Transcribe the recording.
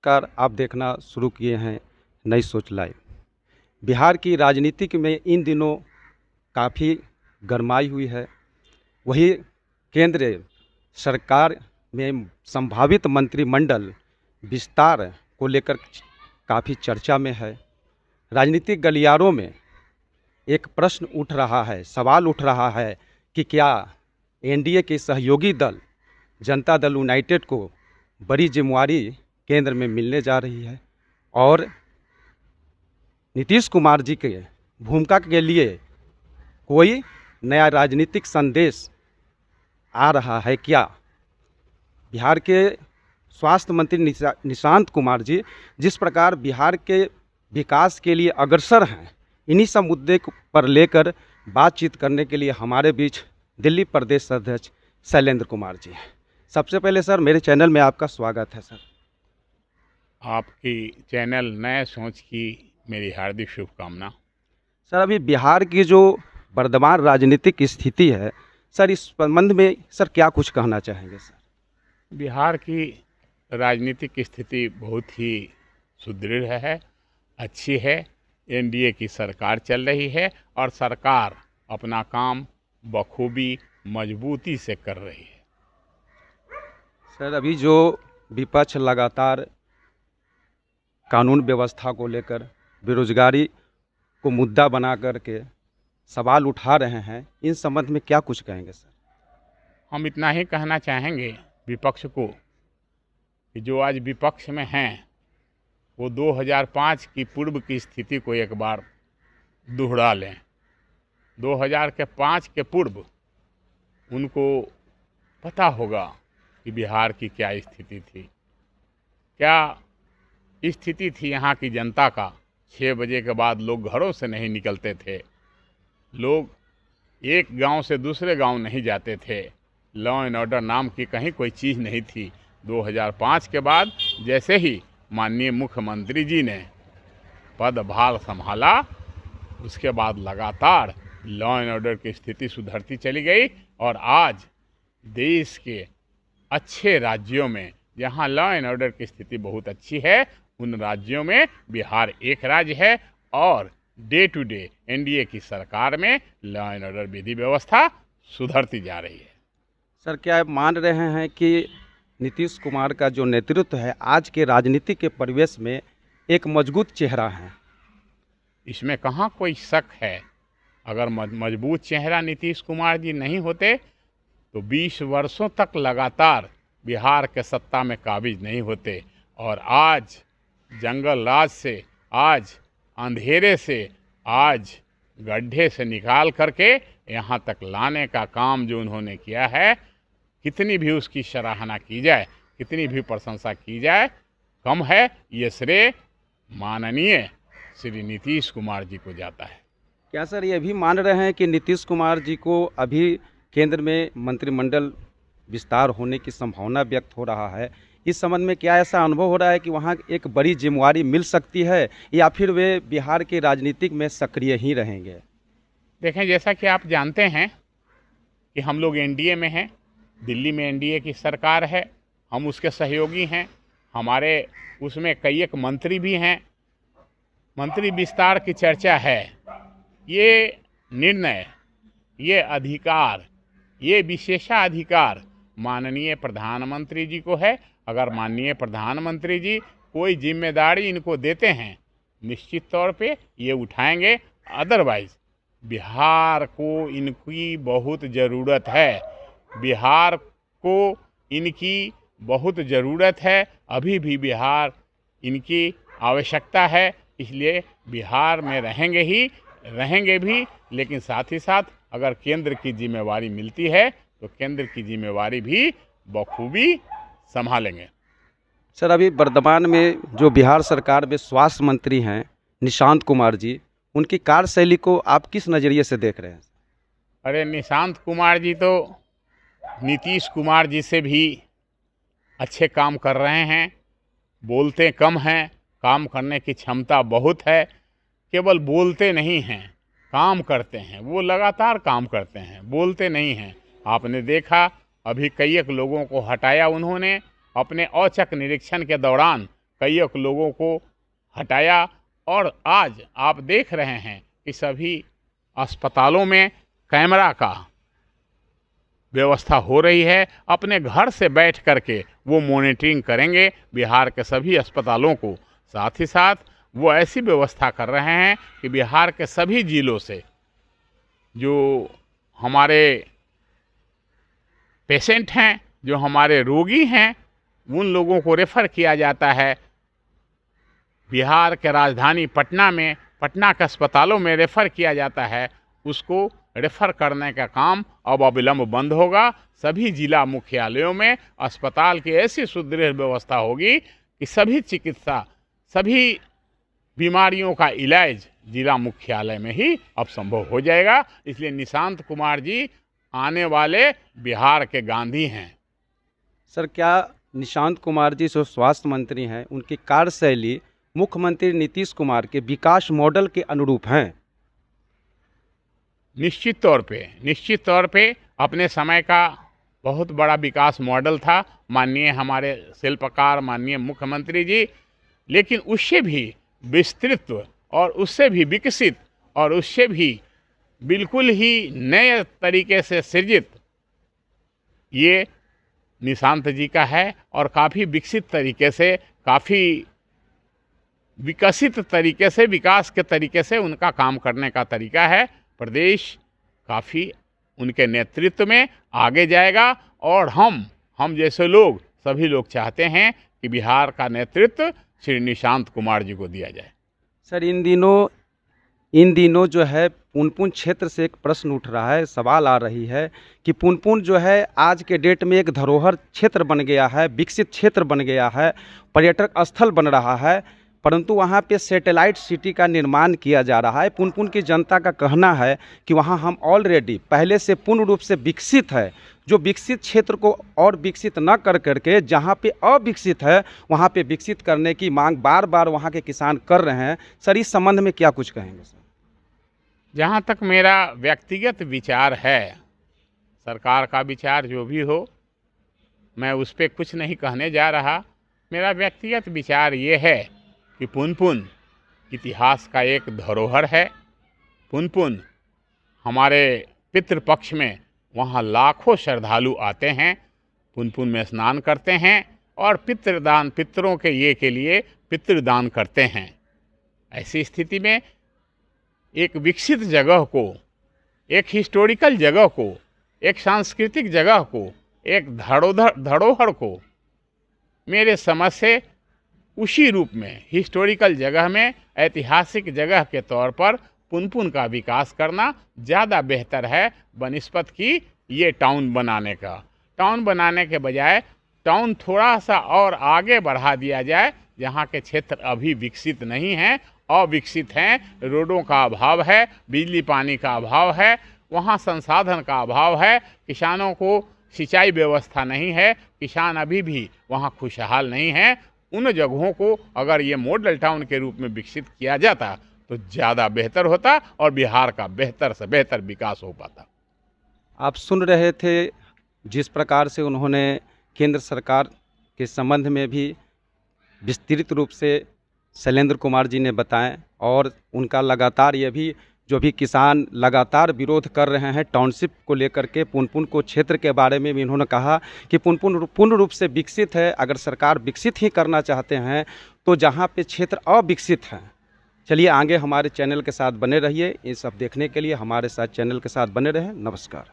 नमस्कार। आप देखना शुरू किए हैं नई सोच लाइव। बिहार की राजनीतिक में इन दिनों काफ़ी गरमाई हुई है। वही केंद्र सरकार में संभावित मंत्रिमंडल विस्तार को लेकर काफ़ी चर्चा में है। राजनीतिक गलियारों में एक प्रश्न उठ रहा है, सवाल उठ रहा है कि क्या एनडीए के सहयोगी दल जनता दल यूनाइटेड को बड़ी जिम्मेवारी केंद्र में मिलने जा रही है और नीतीश कुमार जी के भूमिका के लिए कोई नया राजनीतिक संदेश आ रहा है क्या? बिहार के स्वास्थ्य मंत्री निशांत कुमार जी जिस प्रकार बिहार के विकास के लिए अग्रसर हैं, इन्हीं सब मुद्दे पर लेकर बातचीत करने के लिए हमारे बीच दिल्ली प्रदेश अध्यक्ष शैलेंद्र कुमार जी हैं। सबसे पहले सर, मेरे चैनल में आपका स्वागत है। सर, आपकी चैनल नए सोच की मेरी हार्दिक शुभकामना। सर, अभी बिहार की जो वर्तमान राजनीतिक स्थिति है सर, इस संबंध में सर क्या कुछ कहना चाहेंगे? सर, बिहार की राजनीतिक स्थिति बहुत ही सुदृढ़ है, अच्छी है। एनडीए की सरकार चल रही है और सरकार अपना काम बखूबी मजबूती से कर रही है। सर, अभी जो विपक्ष लगातार कानून व्यवस्था को लेकर बेरोजगारी को मुद्दा बना करके सवाल उठा रहे हैं, इन संबंध में क्या कुछ कहेंगे? सर, हम इतना ही कहना चाहेंगे विपक्ष को कि जो आज विपक्ष में हैं वो 2005 की पूर्व की स्थिति को एक बार दोहरा लें। 2005 के पूर्व उनको पता होगा कि बिहार की क्या स्थिति थी, क्या स्थिति थी यहाँ की जनता का। 6 बजे के बाद लोग घरों से नहीं निकलते थे, लोग एक गांव से दूसरे गांव नहीं जाते थे, लॉ एंड ऑर्डर नाम की कहीं कोई चीज़ नहीं थी। 2005 के बाद जैसे ही माननीय मुख्यमंत्री जी ने पदभार संभाला, उसके बाद लगातार लॉ एंड ऑर्डर की स्थिति सुधरती चली गई और आज देश के अच्छे राज्यों में जहां लॉ एंड ऑर्डर की स्थिति बहुत अच्छी है, उन राज्यों में बिहार एक राज्य है और डे टू डे एनडीए की सरकार में लॉ एंड ऑर्डर विधि व्यवस्था सुधरती जा रही है। सर, क्या आप मान रहे हैं कि नीतीश कुमार का जो नेतृत्व है आज के राजनीति के परिवेश में एक मजबूत चेहरा है? इसमें कहाँ कोई शक है। अगर मजबूत चेहरा नीतीश कुमार जी नहीं होते तो 20 वर्षों तक लगातार बिहार के सत्ता में काबिज नहीं होते और आज जंगल राज से, आज अंधेरे से, आज गड्ढे से निकाल करके यहाँ तक लाने का काम जो उन्होंने किया है, कितनी भी उसकी सराहना की जाए, कितनी भी प्रशंसा की जाए, कम है। ये श्रेय माननीय श्री नीतीश कुमार जी को जाता है। क्या सर ये भी मान रहे हैं कि नीतीश कुमार जी को अभी केंद्र में मंत्रिमंडल विस्तार होने की संभावना व्यक्त हो रहा है? इस संबंध में क्या ऐसा अनुभव हो रहा है कि वहाँ एक बड़ी जिम्मेवारी मिल सकती है या फिर वे बिहार के राजनीतिक में सक्रिय ही रहेंगे? देखें, जैसा कि आप जानते हैं कि हम लोग एनडीए में हैं, दिल्ली में एनडीए की सरकार है, हम उसके सहयोगी हैं, हमारे उसमें कई एक मंत्री भी हैं, मंत्री विस्तार की चर्चा है। ये निर्णय, ये अधिकार, ये विशेषाधिकार माननीय प्रधानमंत्री जी को है। अगर माननीय प्रधानमंत्री जी कोई जिम्मेदारी इनको देते हैं, निश्चित तौर पे ये उठाएंगे। अदरवाइज बिहार को इनकी बहुत ज़रूरत है, बिहार को इनकी बहुत ज़रूरत है, अभी भी बिहार इनकी आवश्यकता है। इसलिए बिहार में रहेंगे भी, लेकिन साथ ही साथ अगर केंद्र की जिम्मेवारी मिलती है तो केंद्र की जिम्मेवारी भी बखूबी संभालेंगे। सर, अभी वर्तमान में जो बिहार सरकार में स्वास्थ्य मंत्री हैं निशांत कुमार जी, उनकी कार्यशैली को आप किस नज़रिए से देख रहे हैं? अरे, निशांत कुमार जी तो नीतीश कुमार जी से भी अच्छे काम कर रहे हैं। बोलते कम हैं, काम करने की क्षमता बहुत है। केवल बोलते नहीं हैं, काम करते हैं। वो लगातार काम करते हैं, बोलते नहीं हैं। आपने देखा अभी कई एक लोगों को हटाया उन्होंने, अपने औचक निरीक्षण के दौरान कई एक लोगों को हटाया और आज आप देख रहे हैं कि सभी अस्पतालों में कैमरा का व्यवस्था हो रही है। अपने घर से बैठ करके वो मॉनिटरिंग करेंगे बिहार के सभी अस्पतालों को। साथ ही साथ वो ऐसी व्यवस्था कर रहे हैं कि बिहार के सभी जिलों से जो हमारे पेशेंट हैं, जो हमारे रोगी हैं, उन लोगों को रेफ़र किया जाता है बिहार के राजधानी पटना में, पटना के अस्पतालों में रेफ़र किया जाता है। उसको रेफ़र करने का काम अब अविलंब बंद होगा। सभी जिला मुख्यालयों में अस्पताल की ऐसी सुदृढ़ व्यवस्था होगी कि सभी चिकित्सा, सभी बीमारियों का इलाज जिला मुख्यालय में ही अब संभव हो जाएगा। इसलिए निशांत कुमार जी आने वाले बिहार के गांधी हैं। सर, क्या निशांत कुमार जी जो स्वास्थ्य मंत्री हैं, उनकी कार्यशैली मुख्यमंत्री नीतीश कुमार के विकास मॉडल के अनुरूप हैं? निश्चित तौर पे अपने समय का बहुत बड़ा विकास मॉडल था माननीय हमारे शिल्पकार माननीय मुख्यमंत्री जी, लेकिन उससे भी विस्तृत और उससे भी विकसित और उससे भी बिल्कुल ही नए तरीके से सृजित ये निशांत जी का है और काफ़ी विकसित तरीके से, काफ़ी विकसित तरीके से, विकास के तरीके से उनका काम करने का तरीका है। प्रदेश काफ़ी उनके नेतृत्व में आगे जाएगा और हम जैसे लोग, सभी लोग चाहते हैं कि बिहार का नेतृत्व श्री निशांत कुमार जी को दिया जाए। सर, इन दिनों जो है पुनपुन क्षेत्र से एक प्रश्न उठ रहा है, सवाल आ रही है कि पुनपुन जो है आज के डेट में एक धरोहर क्षेत्र बन गया है, विकसित क्षेत्र बन गया है, पर्यटक स्थल बन रहा है, परंतु वहाँ पे सैटेलाइट सिटी का निर्माण किया जा रहा है। पुनपुन की जनता का कहना है कि वहाँ हम ऑलरेडी पहले से पूर्ण रूप से विकसित है। जो विकसित क्षेत्र को और विकसित न कर करके जहाँ पे अविकसित है वहाँ पे विकसित करने की मांग बार बार वहाँ के किसान कर रहे हैं। सर, इस संबंध में क्या कुछ कहेंगे सर? जहाँ तक मेरा व्यक्तिगत विचार है, सरकार का विचार जो भी हो, मैं उस पर कुछ नहीं कहने जा रहा। मेरा व्यक्तिगत विचार ये है कि पुनपुन इतिहास का एक धरोहर है। पुनपुन हमारे पितृपक्ष में वहाँ लाखों श्रद्धालु आते हैं, पुनपुन में स्नान करते हैं और पितरों के लिए पितृदान करते हैं। ऐसी स्थिति में एक विकसित जगह को, एक हिस्टोरिकल जगह को, एक सांस्कृतिक जगह को, एक धरोहर को मेरे समझ से उसी रूप में, हिस्टोरिकल जगह में, ऐतिहासिक जगह के तौर पर पुनपुन का विकास करना ज़्यादा बेहतर है बनिस्बत की ये टाउन बनाने का। टाउन बनाने के बजाय टाउन थोड़ा सा और आगे बढ़ा दिया जाए, जहाँ के क्षेत्र अभी विकसित नहीं हैं, अविकसित हैं, रोडों का अभाव है, बिजली पानी का अभाव है, वहाँ संसाधन का अभाव है, किसानों को सिंचाई व्यवस्था नहीं है, किसान अभी भी वहाँ खुशहाल नहीं है। उन जगहों को अगर ये मॉडल टाउन के रूप में विकसित किया जाता तो ज़्यादा बेहतर होता और बिहार का बेहतर से बेहतर विकास हो पाता। आप सुन रहे थे जिस प्रकार से उन्होंने केंद्र सरकार के संबंध में भी विस्तृत रूप से शैलेंद्र कुमार जी ने बताएं, और उनका लगातार ये भी जो भी किसान लगातार विरोध कर रहे हैं टाउनशिप को लेकर के, पुनपुन को क्षेत्र के बारे में भी इन्होंने कहा कि पुनपुन पूर्ण रूप से विकसित है। अगर सरकार विकसित ही करना चाहते हैं तो जहाँ पे क्षेत्र अविकसित है। चलिए आगे हमारे चैनल के साथ बने रहिए। ये सब देखने के लिए हमारे साथ चैनल के साथ बने रहें। नमस्कार।